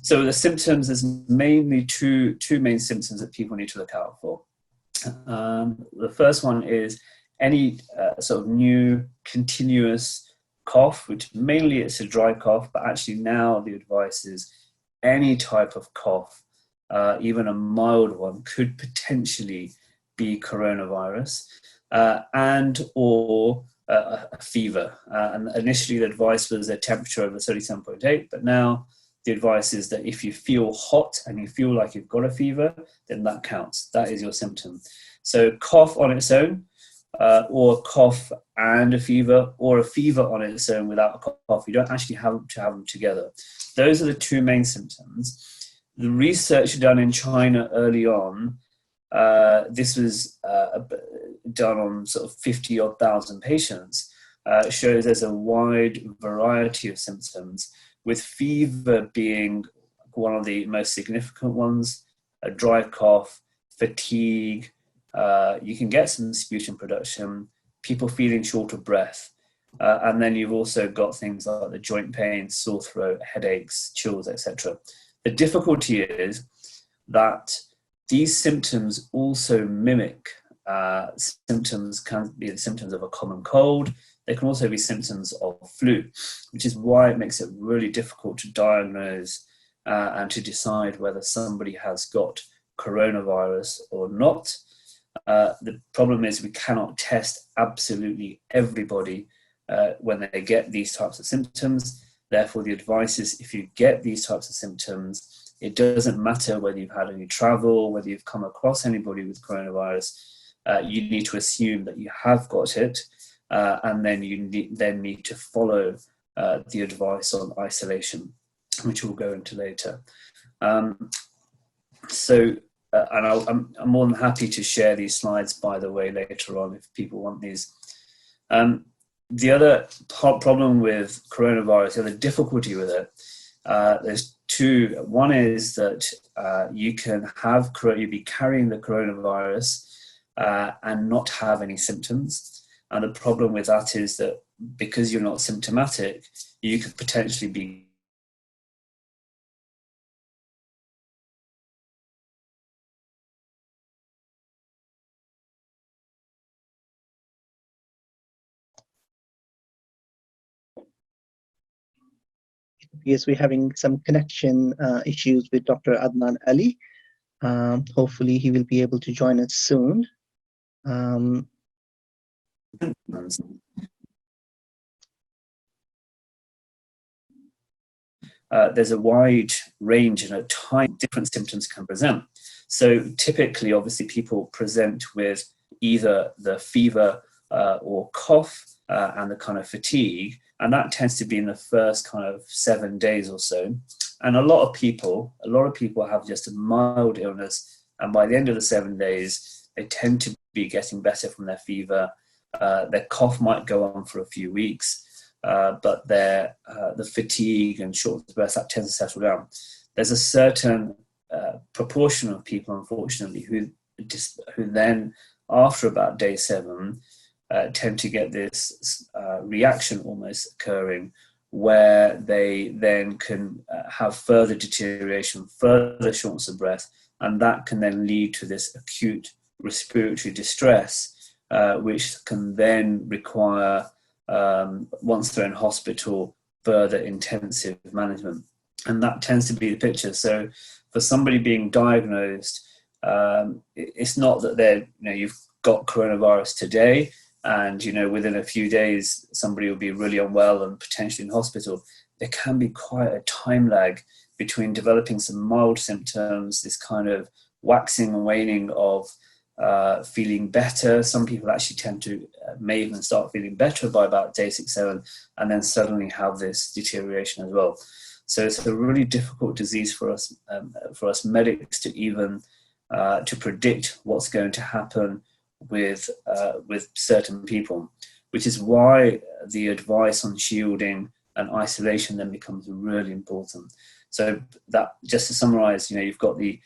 So the symptoms, there's mainly two main symptoms that people need to look out for. The first one is any sort of new continuous cough, which mainly it's a dry cough, but actually now the advice is any type of cough, even a mild one, could potentially be coronavirus, and or a fever. And initially the advice was a temperature over 37.8, but now the advice is that if you feel hot and you feel like you've got a fever, then that counts. That is your symptom. So cough on its own, or cough and a fever, or a fever on its own without a cough. You don't actually have to have them together. Those are the two main symptoms. The research done in China early on, this was done on sort of 50-odd thousand patients, shows there's a wide variety of symptoms, with fever being one of the most significant ones, a dry cough, fatigue, you can get some sputum production, people feeling short of breath, and then you've also got things like the joint pain, sore throat, headaches, chills, etc. The difficulty is that these symptoms also mimic symptoms, can be the symptoms of a common cold. They can also be symptoms of flu, which is why it makes it really difficult to diagnose and to decide whether somebody has got coronavirus or not. The problem is we cannot test absolutely everybody when they get these types of symptoms. Therefore, the advice is if you get these types of symptoms, it doesn't matter whether you've had any travel, whether you've come across anybody with coronavirus, you need to assume that you have got it, and then you need to follow the advice on isolation, which we'll go into later. And I'm more than happy to share these slides, by the way, later on if people want these. The other problem with coronavirus, the other difficulty with it, there's two. One is that you can have you be carrying the coronavirus and not have any symptoms. And the problem with that is that because you're not symptomatic, you could potentially be Yes, we're having some connection issues with Dr. Adnan Ali. Hopefully he will be able to join us soon. There's a wide range and at times different symptoms can present. So typically, obviously, people present with either the fever or cough and the kind of fatigue, and that tends to be in the first kind of 7 days or so. And a lot of people have just a mild illness, and by the end of the 7 days, they tend to be getting better from their fever. Their cough might go on for a few weeks, but the fatigue and shortness of breath, that tends to settle down. There's a certain proportion of people, unfortunately, who then, after about day 7, tend to get this reaction almost occurring, where they then can have further deterioration, further shortness of breath, and that can then lead to this acute respiratory distress, which can then require, once they're in hospital, further intensive management. And that tends to be the picture. So for somebody being diagnosed, it's not that you've got coronavirus today and within a few days somebody will be really unwell and potentially in hospital. There can be quite a time lag between developing some mild symptoms, this kind of waxing and waning of feeling better. Some people actually tend to may even start feeling better by about day 6, 7, and then suddenly have this deterioration as well. So it's a really difficult disease for us medics to even to predict what's going to happen with certain people, which is why the advice on shielding and isolation then becomes really important. So that, just to summarize, you've got the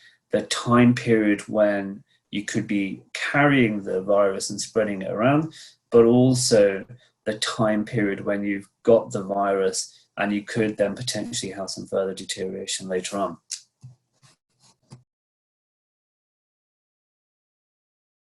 time period when you could be carrying the virus and spreading it around, but also the time period when you've got the virus and you could then potentially have some further deterioration later on.